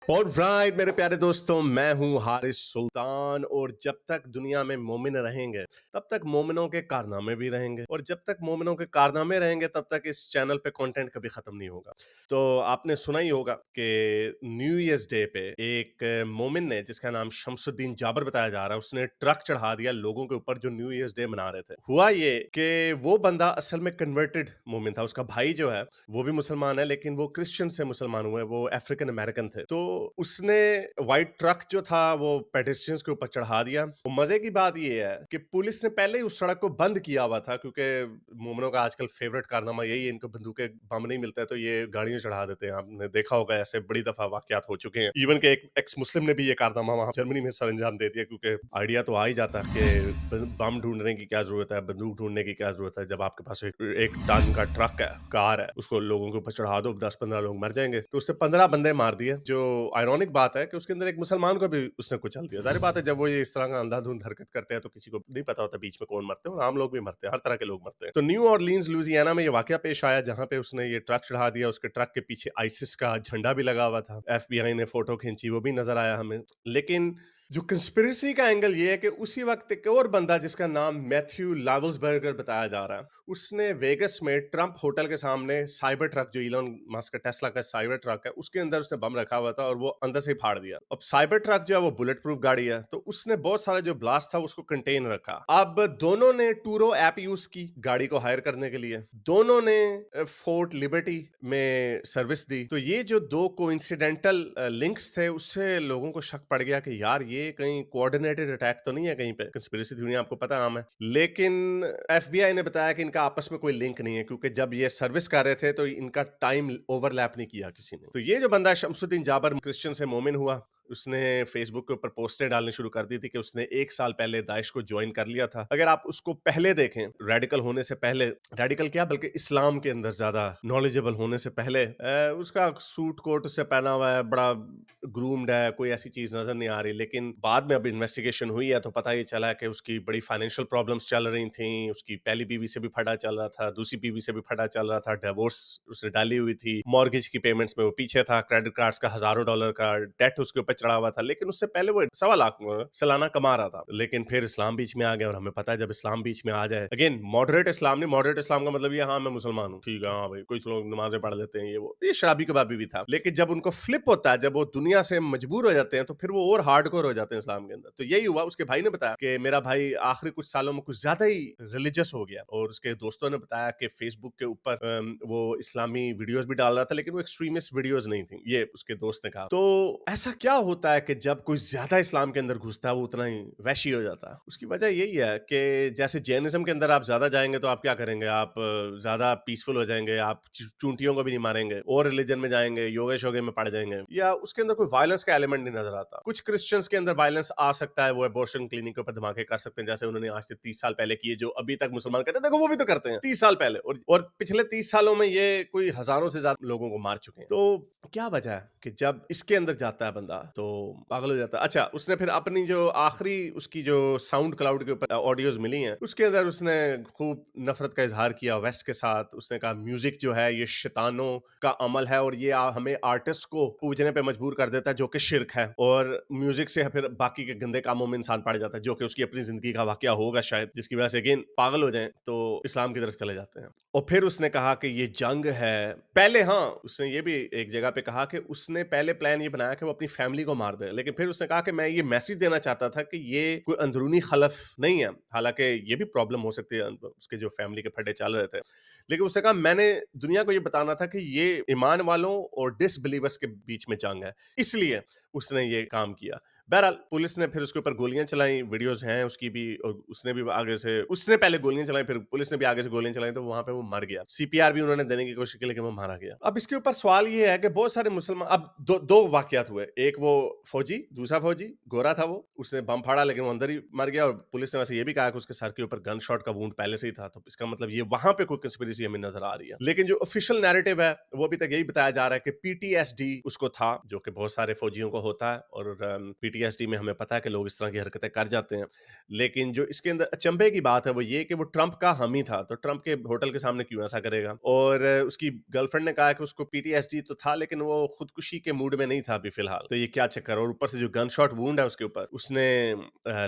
Alright मेरे प्यारे दोस्तों, मैं हूं हारिस सुल्तान। और जब तक दुनिया में मोमिन रहेंगे तब तक मोमिनों के कारनामे भी रहेंगे, और जब तक मोमिनों के कारनामे रहेंगे तब तक इस चैनल पे कंटेंट कभी खत्म नहीं होगा। तो आपने सुना ही होगा कि न्यू ईयर्स डे पे एक मोमिन ने, जिसका नाम शमसुद्दीन जाबर बताया जा रहा है, उसने ट्रक चढ़ा दिया लोगों के ऊपर जो न्यू ईयर्स डे मना रहे थे। हुआ ये कि वो बंदा असल में कन्वर्टेड मोमिन था। उसका भाई जो है वो भी मुसलमान है, लेकिन वो क्रिश्चियन से मुसलमान हुए, वो अफ्रीकन अमेरिकन थे। तो उसने व्हाइट ट्रक जो था वो पेडेस्ट्रियंस के ऊपर चढ़ा दिया। तो मजे की बात ये है कि पुलिस ने पहले ही उस सड़क को बंद किया हुआ था, क्योंकि मोमनों का आजकल फेवरेट कारनामा यही है, इनको बंदूकें बम नहीं मिलता है तो ये गाड़ियां चढ़ा देते हैं। आपने देखा होगा, ऐसे बड़ी दफा वाकयात हो चुके हैं। इवन के एक एक्स मुस्लिम ने भी ये कारनामा वहां जर्मनी में सर अंजाम दे दिया, क्योंकि आइडिया तो आ ही जाता है कि बम ढूंढने की क्या जरूरत है, बंदूक ढूंढने की क्या जरूरत है, जब आपके पास एक टन का ट्रक है, कार है, उसको लोगों के ऊपर चढ़ा दो, 10-15 लोग मर जाएंगे। तो उससे 15 बंदे मार दिए। जो आयरॉनिक बात है कि उसके अंदर एक मुसलमान को भी उसने कुचल दिया। जाहिर बात है, जब वो ये इस तरह का अंधाधुंध हरकत करते हैं तो किसी को नहीं पता होता बीच में कौन मरते हैं, और आम लोग भी मरते हैं, हर तरह के लोग मरते हैं। तो न्यू ऑरलीन्स लुइसियाना में ये वाकया पेश आया, जहां पे उसने ये ट्रक चढ़ा दिया। उसके ट्रक के पीछे आईसिस का झंडा भी लगा हुआ था। एफबीआई ने फोटो खींची, वो भी नजर आया हमें। लेकिन जो कंस्पिरेसी का एंगल ये है कि उसी वक्त एक और बंदा, जिसका नाम मैथ्यू लावल्सबर्गर बताया जा रहा है, उसने वेगस में ट्रंप होटल के सामने साइबर ट्रक, जो इलॉन मस्क का टेस्ला का साइबर ट्रक है, उसके अंदर उसने बम रखा हुआ था और वो अंदर से ही फाड़ दिया। अब साइबर ट्रक जो है वो बुलेट प्रूफ गाड़ी है, तो उसने बहुत सारा जो ब्लास्ट था उसको कंटेन रखा। अब दोनों ने टूरो ऐप यूज की गाड़ी को हायर करने के लिए, दोनों ने फोर्ट लिबर्टी में सर्विस दी। तो ये जो दो कोइंसिडेंटल लिंक्स थे, उससे लोगों को शक पड़ गया कि यार ये कहीं कोऑर्डिनेटेड अटैक तो नहीं है, कहीं पे कंस्पिरेसी थ्योरी आपको पता आम है। लेकिन एफबीआई ने बताया कि इनका आपस में कोई लिंक नहीं है, क्योंकि जब ये सर्विस कर रहे थे तो इनका टाइम ओवरलैप नहीं किया किसी ने। तो ये जो बंदा शमसुद्दीन जाबर क्रिश्चियन से मोमिन हुआ, उसने फेसबुक के ऊपर पोस्टें डालनी शुरू कर दी थी कि उसने 1 साल पहले दाइश को ज्वाइन कर लिया था। अगर आप उसको पहले देखें, रेडिकल होने से पहले, रेडिकल क्या बल्कि इस्लाम के अंदर ज्यादा नॉलेजेबल होने से पहले, उसका सूट कोट उससे पहना हुआ है, बड़ा ग्रूम्ड है, कोई ऐसी चीज नजर नहीं आ रही। लेकिन बाद में अब इन्वेस्टिगेशन हुई है तो पता ये चला कि उसकी बड़ी फाइनेंशियल प्रॉब्लम्स चल रही थी। उसकी पहली बीवी से भी फटा चल रहा था, दूसरी बीवी से भी फटा चल रहा था, डिवोर्स उसने डाली हुई थी, मॉर्गेज की पेमेंट्स में वो पीछे था, क्रेडिट कार्ड्स का हजारों डॉलर का डेट उसके ऊपर चढ़ा हुआ था। लेकिन उससे पहले वो 1.25 लाख सालाना कमा रहा था। लेकिन फिर इस्लाम बीच में आ गया, और हमें पता है जब इस्लाम बीच में आ जाए, अगेन मॉडरेट इस्लाम नहीं, मॉडरेट इस्लाम का मतलब ये हाँ मैं मुसलमान हूँ, ठीक है, हाँ भाई, कुछ लोग नमाजें पढ़ लेते हैं, ये शराबी कबाबी भी था। लेकिन जब उनको फ्लिप होता है, जब वो दुनिया से मजबूर हो जाते हैं, तो फिर वो और हार्डकोर हो जाते हैं इस्लाम के अंदर। तो यही हुआ। उसके भाई ने बताया कि मेरा भाई आखिरी कुछ सालों में कुछ ज्यादा ही रिलीजियस हो गया, और उसके दोस्तों ने बताया कि फेसबुक के ऊपर वो इस्लामी वीडियोस भी डाल रहा था, लेकिन वो एक्सट्रीमिस्ट वीडियोस नहीं थी, ये उसके दोस्त ने कहा। तो ऐसा क्या होता है कि जब कोई ज्यादा इस्लाम के अंदर घुसता है वो उतना ही वैशी हो जाता है? उसकी वजह यही है कि जैसे जैनिज्म के अंदर आप ज्यादा जाएंगे तो आप क्या करेंगे, आप ज्यादा पीसफुल हो जाएंगे, आप चूंटियों को भी नहीं मारेंगे, और रिलीजन में जाएंगे, योगे शोगे में पड़ जाएंगे, या उसके अंदर कोई वायलेंस का एलिमेंट नहीं नजर आता। कुछ क्रिश्चियंस के अंदर वायलेंस आ सकता है, वो एबॉर्शन क्लिनिक के ऊपर धमाके कर सकते हैं, जैसे उन्होंने आज से 30 साल पहले किए, जो अभी तक मुसलमान कहते हैं देखो वो भी तो करते हैं 30 साल पहले, और पिछले 30 सालों में ये कोई हजारों से ज्यादा लोगों को मार चुके हैं। तो क्या वजह है कि जब इसके अंदर जाता है बंदा तो पागल हो जाता है? अच्छा, उसने फिर अपनी जो आखिरी उसकी जो साउंड क्लाउड के ऊपर ऑडियोज मिली हैं, उसके अंदर उसने खूब नफरत का इजहार किया वेस्ट के साथ। उसने कहा म्यूजिक जो है ये शैतानों का अमल है, और ये हमें आर्टिस्ट को पूजने पे मजबूर कर देता है, जो कि शिर्क है, और म्यूजिक से फिर बाकी के गंदे कामों में इंसान पड़ जाता है, जो कि उसकी अपनी जिंदगी का वाकया होगा शायद, जिसकी वजह से अगेन पागल हो जाए तो इस्लाम की तरफ चले जाते हैं। और फिर उसने कहा कि ये जंग है पहले। हाँ, उसने ये भी एक जगह पे कहा कि उसने पहले प्लान ये बनाया कि वो अपनी फैमिली को मार दे, लेकिन फिर उसने कहा कि मैं ये मैसेज देना चाहता था कि ये कोई अंदरूनी खलफ नहीं है। हालांकि ये भी प्रॉब्लम हो सकती है, उसके जो फैमिली के फटे चल रहे थे, लेकिन उसने कहा मैंने दुनिया को ये बताना था कि ये ईमान वालों और डिसबिलीवर्स के बीच में जंग है, इसलिए उसने ये काम किया। बहरहाल पुलिस ने फिर उसके ऊपर गोलियां चलाई, वीडियोस हैं उसकी भी, और उसने भी आगे से, उसने पहले गोलियां चलाई, फिर पुलिस ने भी आगे से गोलियां चलाई, तो वहां पे वो मर गया। सीपीआर भी उन्होंने देने की कोशिश की, लेकिन वो मारा गया। अब इसके ऊपर सवाल ये है कि बहुत सारे मुसलमान, अब दो वाकयात हुए, एक वो फौजी, दूसरा फौजी गोरा था, वो उसने बम फाड़ा लेकिन वो अंदर ही मर गया, और पुलिस ने वैसे ये भी कहा कि उसके सर के ऊपर गन शॉट का वुंड पहले से ही था, तो इसका मतलब ये वहां पे कोई कंस्पिरेसी हमें नजर आ रही है। लेकिन जो ऑफिशियल नैरेटिव है वो अभी तक यही बताया जा रहा है कि पीटीएसडी उसको था, जो कि बहुत सारे फौजियों को होता है, और PTSD में हमें पता है कि लोग इस तरह की हरकतें कर जाते हैं, लेकिन जो इसके अंदर अचंभे की बात है वो ये कि वो ट्रंप का हामी था, तो ट्रंप के होटल के सामने क्यों ऐसा करेगा। और उसकी गर्लफ्रेंड ने कहा कि उसको PTSD तो था लेकिन वो खुदकुशी के मूड में नहीं था अभी फिलहाल, तो ये क्या चक्कर। और ऊपर से जो गन शॉट वुंड है उसके ऊपर, उसने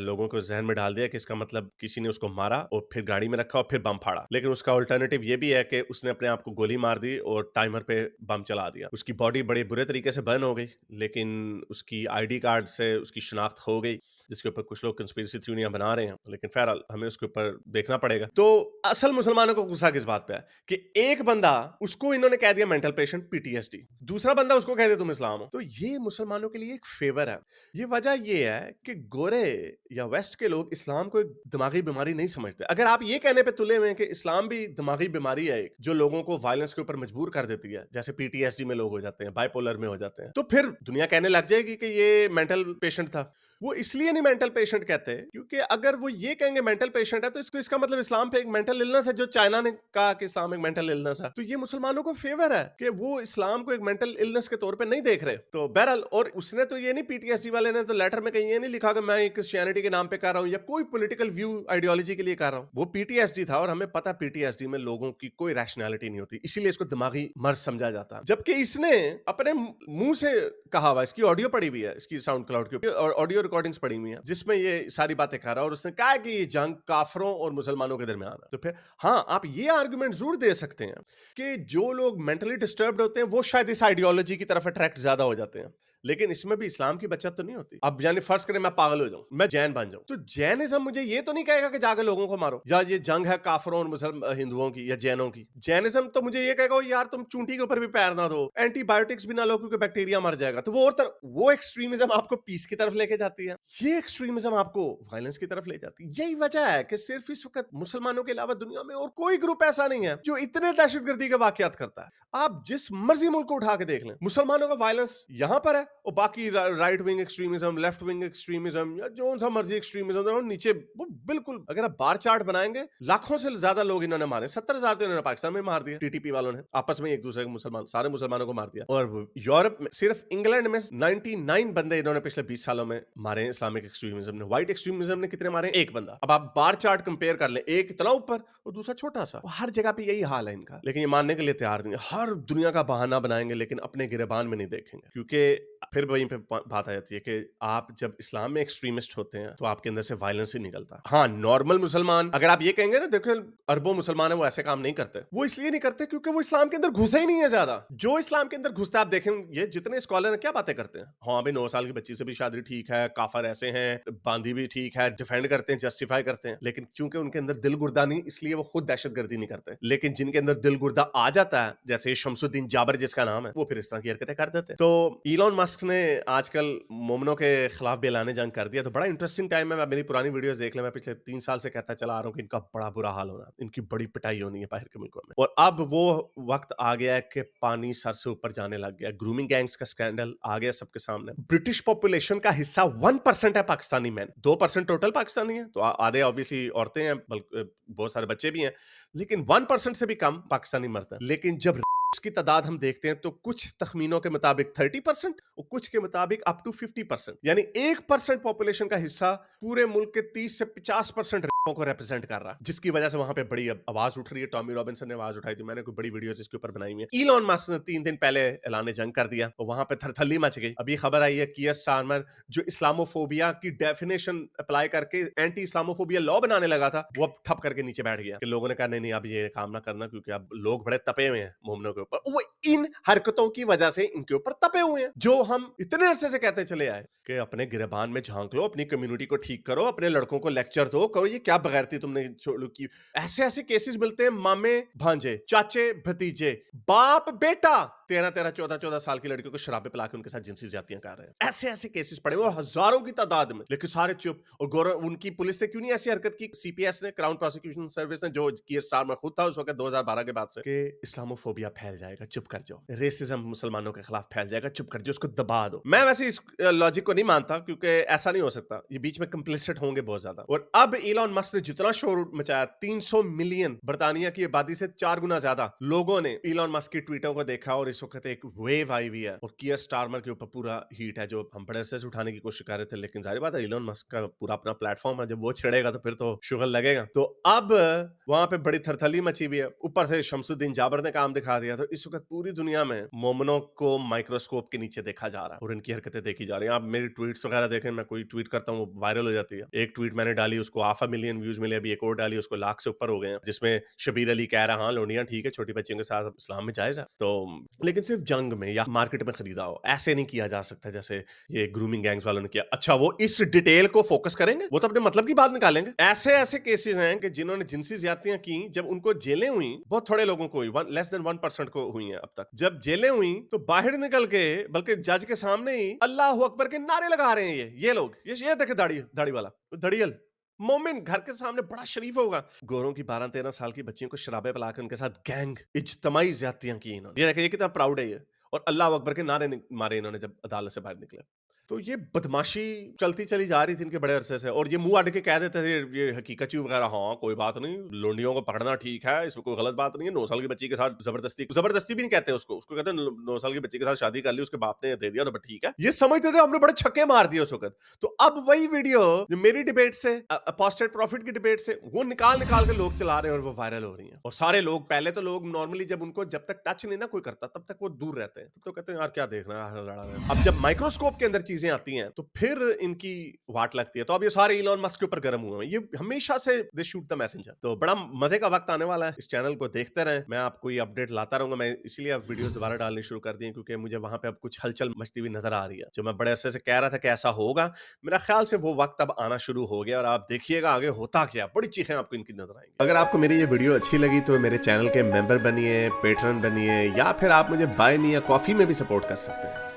लोगों को जहन में डाल दिया कि इसका मतलब किसी ने उसको मारा और फिर गाड़ी में रखा और फिर बम फाड़ा। लेकिन उसका अल्टरनेटिव ये भी है कि उसने अपने आप को गोली मार दी और टाइमर पे बम चला दिया। उसकी बॉडी बड़े बुरे तरीके से बर्न हो गई, लेकिन उसकी आईडी कार्ड से उसकी शिनाख्त हो गई, जिसके ऊपर कुछ लोग कंस्पिरेसी थ्योरियां बना रहे हैं, लेकिन बहरहाल हमें उसके ऊपर देखना पड़ेगा। तो असल मुसलमानों को गुस्सा किस बात पे है कि एक बंदा, उसको इन्होंने कह दिया मेंटल पेशेंट PTSD, दूसरा बंदा उसको कह दिया तुम इस्लाम हो। तो ये मुसलमानों के लिए एक फेवर है। ये वजह ये है कि गोरे या वेस्ट के लोग इस्लाम को एक दिमागी बीमारी नहीं समझते। अगर आप ये कहने पे तुले हुए हैं कि इस्लाम भी दिमागी बीमारी है एक, जो लोगों को वायलेंस के ऊपर मजबूर कर देती है, जैसे PTSD में लोग हो जाते हैं, बाइपोलर में हो जाते हैं, तो फिर दुनिया कहने लग जाएगी कि ये मेंटल पेशेंट था। वो इसलिए नहीं मेंटल पेशेंट कहते क्योंकि अगर वो ये कहेंगे मेंटल पेशेंट है तो इसका मतलब इस्लाम पे एक मेंटल इलनेस है, जो चाइना ने कहा कि इस्लाम एक मेंटल इलनेस है। तो ये मुसलमानों को फेवर है कि वो इस्लाम को एक मेंटल इलनेस के तौर पे नहीं देख रहे। तो बहरहाल, और उसने तो ये नहीं, PTSD वाले ने तो लेटर में कहीं ये नहीं लिखा कि मैं क्रिश्चियनिटी के नाम पे कर रहा हूं या कोई पॉलिटिकल व्यू आइडियोलॉजी के लिए कर रहा हूं। वो PTSD था और हमें पता PTSD में लोगों की कोई रैशनैलिटी नहीं होती, इसीलिए इसको दिमागी मर्ज समझा जाता है। जबकि इसने अपने मुंह से कहा हुआ, इसकी ऑडियो पड़ी हुई है, इसकी साउंड क्लाउड के ऊपर और ऑडियो रिकॉर्डिंग्स पड़ी हुई है, जिसमें ये सारी बातें कर रहा है। और उसने कहा कि ये जंग काफरों और मुसलमानों के दरमियान है। तो फिर हाँ, आप ये आर्गुमेंट जरूर दे सकते हैं कि जो लोग मेंटली डिस्टर्ब्ड होते हैं वो शायद इस आइडियोलॉजी की तरफ अट्रैक्ट ज्यादा हो जाते हैं, लेकिन इसमें भी इस्लाम की बचत तो नहीं होती। अब यानी फर्ज करें मैं पागल हो जाऊं, मैं जैन बन जाऊं, तो जैनिज्म मुझे ये तो नहीं कहेगा कि जाकर लोगों को मारो, या ये जंग है काफरों और मुसलमान हिंदुओं की या जैनों की। जैनिज्म तो मुझे ये कहेगा यार तुम चूंटी के ऊपर भी पैर ना दो, एंटीबायोटिक्स भी ना लो क्योंकि बैक्टीरिया मर जाएगा। तो वो एक्सट्रीमिज्म आपको पीस की तरफ लेके जाती है, ये एक्सट्रीमिज्म आपको वायलेंस की तरफ ले जाती है। यही वजह है कि सिर्फ इस वक्त मुसलमानों के अलावा दुनिया में और कोई ग्रुप ऐसा नहीं है जो इतने दहशतगर्दी के वाकयात करता है। आप जिस मर्जी मुल्क को उठा के देख लें, मुसलमानों का वायलेंस यहां पर है और बाकी right wing extremism, left wing extremism या जो सा मर्जी एक्सट्रीमिज्म नीचे वो बिल्कुल, अगर आप बार चार्ट बनाएंगे, लाखों से ज्यादा लोग इन्होंने मारे, 70,000 तो इन्होंने पाकिस्तान में मार दिया, TTP वालों ने आपस में एक दूसरे को सारे मुसलमानों को मार दिया। और यूरोप में सिर्फ इंग्लैंड में 99 बंदे इन्होंने पिछले 20 सालों में मारे हैं इस्लामिक एक्सट्रीमिज्म ने। व्हाइट एक्सट्रीमिज्म ने कितने मारे? एक बंदा। अब आप बार चार्ट कंपेयर कर लें, एक इतना ऊपर और दूसरा छोटा सा, हर जगह पे यही हाल है इनका। लेकिन ये मानने के लिए तैयार नहीं, हर दुनिया का बहाना बनाएंगे लेकिन अपने गिरेबान में नहीं देखेंगे। क्योंकि फिर वहीं पे बात आ जाती है कि आप जब इस्लाम में एक्सट्रीमिस्ट होते हैं तो आपके अंदर से वायलेंस ही निकलता है। हाँ, नॉर्मल मुसलमान, अगर आप ये कहेंगे ना, देखो अरबों मुसलमान है वो ऐसे काम नहीं करते, वो इसलिए नहीं करते क्योंकि वो इस्लाम के अंदर घुसे ही नहीं है ज्यादा। जो इस्लाम के अंदर घुसता है, आप देखें ये जितने स्कॉलर क्या बातें करते हैं, हाँ भाई 9 साल की बच्ची से भी शादी ठीक है, काफर ऐसे हैं, बांदी भी ठीक है, डिफेंड करते हैं, जस्टिफाई करते हैं, लेकिन चूंकि उनके अंदर दिल गुर्दा नहीं, इसलिए वो खुद दहशतगर्दी नहीं करते। लेकिन जिनके अंदर दिल गुर्दा आ जाता है, जैसे शमसुद्दीन जाबर जिसका नाम है, वो फिर इस तरह की हरकतें कर देते हैं। तो इलॉन मस्क ने आजकल मोमनों के खिलाफ भी ऐलान जंग कर दिया, तो बड़ा इंटरेस्टिंग टाइम है। मेरी पुरानी वीडियोस देख ले, मैं पिछले 3 साल से कहता चला आ रहा हूं कि इनका बड़ा बुरा हाल होना, इनकी बड़ी पिटाई होनी है बाहर के मुल्कों में। और अब वो वक्त आ गया है कि पानी सर से ऊपर जाने लग गया। ग्रूमिंग गैंग्स का स्कैंडल आ गया सबके सामने। ब्रिटिश पॉपुलेशन का हिस्सा 1% है पाकिस्तानी मैन, 2% टोटल पाकिस्तानी है, तो आधे ऑब्वियसली औरतें हैं, बहुत सारे बच्चे भी हैं, लेकिन 1% से भी कम पाकिस्तानी मर्द हैं। लेकिन जब उसकी तादाद हम देखते हैं तो कुछ तखमीनों के मुताबिक 30% और कुछ के मुताबिक अप टू 50%, यानी 1% पॉपुलेशन का हिस्सा पूरे मुल्क के 30 से 50% को रिप्रेजेंट कर रहा है, जिसकी वजह से वहां पे बड़ी आवाज उठ रही है। टॉमी रॉबिन्सन ने आवाज उठाई थी, मैंने कोई बड़ी वीडियोस इसके ऊपर बनाई हुई है। इलॉन मस्क ने 3 दिन पहले ऐलान जंग कर दिया और वहां पे थरथल्ली मच गई। अभी खबर आई है कीयर स्टारमर जो इस्लामोफोबिया की डेफिनेशन अप्लाई करके एंटी इस्लामोफोबिया लॉ बनाने लगा था, वो अब ठप करके नीचे बैठ गया कि लोगों ने कहा नहीं नहीं अब ये काम ना करना, क्योंकि अब लोग बड़े तपे हुए हैं मोमनों के ऊपर। वो इन हरकतों की वजह से इनके ऊपर तपे हुए हैं, जो हम इतने अरसे से कहते चले आए कि अपने गिरबान में झांक लो, अपनी कम्युनिटी को ठीक करो, अपने लड़कों को लेक्चर दो, करो ये क्या बगैरती तुमने छोड़ो की। ऐसे ऐसे केसेस मिलते हैं, मामे भांजे, चाचे भतीजे, बाप बेटा 13-13 14-14 साल की लड़कियों को शराबे पिला के उनके साथ जिनसी ज्यादतियां कर रहे हैं। ऐसे ऐसे केसेस पड़े हुए और हजारों की तादाद में, लेकिन सारे चुप। और उनकी पुलिस ने क्यों नहीं ऐसी हरकत की? CPS ने, क्राउन प्रोसिक्यूशन सर्विस ने, जो कीयर स्टारमर खुद था उस वक्त 2012 के बाद से, कि इस्लामोफोबिया फैल जाएगा, चुप कर जाओ, रेसिज्म मुसलमानों के खिलाफ फैल जाएगा, चुप कर जाओ, उसको दबा दो। मैं वैसे इस लॉजिक को नहीं मानता, क्योंकि ऐसा नहीं हो सकता, ये बीच में कंप्लिसिट होंगे बहुत ज्यादा। और अब इलॉन मस्क ने जितना शोर मचाया, 300 मिलियन बर्तानिया की आबादी से 4 गुना ज्यादा लोगों ने इलॉन मस्क की ट्वीटों को देखा और इस इस वक्त एक वेव आई हुई है और कियर स्टारमर के ऊपर पूरा हीट है जो हम बड़े अरसे से उठाने की कोशिश कर रहे थे, लेकिन जाहिर बात है इलोन मस्क का पूरा अपना प्लेटफॉर्म है, जब वो छिड़ेगा तो फिर तो शुगल लगेगा। तो अब वहां पे बड़ी थरथली मची हुई है, ऊपर से शमसुद्दीन जाबर ने काम दिखा दिया। तो इस वक्त पूरी दुनिया में मोमिनों को माइक्रोस्कोप के नीचे देखा जा रहा है और इनकी हरकतें देखी जा रही हैं। आप मेरी ट्वीट्स वगैरह देखें, मैं कोई ट्वीट करता हूँ वो वायरल हो जाती है। एक ट्वीट मैंने डाली उसको 500,000 व्यूज मिले, अभी एक और डाली उसको लाख से ऊपर हो गए हैं, जिसमें शबीर अली कह रहा हाँ लोनिया ठीक है, छोटी बच्चियों के साथ इस्लाम में जायज है। तो लेकिन सिर्फ जंग में या मार्केट में खरीदा हो, ऐसे नहीं किया जा सकता जैसे ये ग्रूमिंग गैंग्स वालों ने किया। अच्छा वो इस डिटेल को फोकस करेंगे, वो तो अपने मतलब की बात निकालेंगे। ऐसे ऐसे केसेस हैं कि जिन्होंने जिनसी ज्यादतियां की, जब उनको जेलें हुई, बहुत थोड़े लोगों को हुई, लेस देन 1% को हुई है अब तक। जब जेलें हुई तो बाहर निकल के बल्कि जज के सामने ही अल्लाह अकबर के नारे लगा रहे हैं ये लोग। ये देखे दाढ़ी वाला दड़ियल मोमिन घर के सामने बड़ा शरीफ होगा। गोरों की 12-13 साल की बच्चियों को शराबे पिला के उनके साथ गैंग इज्तमाई ज्यादतियां की इन्होंने। ये देखिए ये कितना प्राउड है ये। और अल्लाह अकबर के नारे मारे इन्होंने जब अदालत से बाहर निकले। तो ये बदमाशी चलती चली जा रही थी इनके बड़े अरसे से, और ये मुंह अड़ के कह देते थे ये हकीकत वगैरह, हाँ कोई बात नहीं, लोंडियों को पकड़ना ठीक है, इसमें कोई गलत बात नहीं है। 9 साल की बच्ची के साथ जबरदस्ती भी नहीं कहते उसको कहते हैं 9 साल की बच्ची के साथ शादी कर ली, उसके बाप ने दे दिया तो ठीक है। ये समझते थे हमने बड़े छक्के मार दिए उस वक्त। तो अब वही वीडियो जो मेरी डिबेट से, अपोस्टेट प्रॉफिट की डिबेट से, वो निकाल के लोग चला रहे हैं और वो वायरल हो रही है। और सारे लोग, पहले तो लोग नॉर्मली जब उनको जब तक टच नहीं ना कोई करता तब तक वो दूर रहते हैं, तो कहते हैं यार क्या देख रहा है लड़ा है। अब जब माइक्रोस्कोप के अंदर चीजें आती हैं तो फिर इनकी वाट लगती है। तो अब ये सारे इलॉन मस्क के ऊपर गर्म हुए हैं, ये हमेशा से दे शूट द मैसेंजर। तो बड़ा मजे का वक्त आने वाला है, इस चैनल को देखते रहें, मैं आपको ये अपडेट लाता रहूंगा। मैं इसीलिए अब वीडियोस दोबारा डालनी शुरू कर दी क्योंकि मुझे वहां पे अब कुछ हलचल मचती हुई नजर आ रही है। जो मैं बड़े अरसे से कह रहा था कि ऐसा होगा, मेरा ख्याल से वो वक्त अब आना शुरू हो गया और आप देखिएगा आगे होता क्या, बड़ी चीखें आपको इनकी नजर आएंगी। अगर आपको मेरी ये वीडियो अच्छी लगी तो मेरे चैनल के मेंबर बनिए, पेट्रन बनिए, या फिर आप मुझे बाय मी या कॉफी में भी सपोर्ट कर सकते हैं।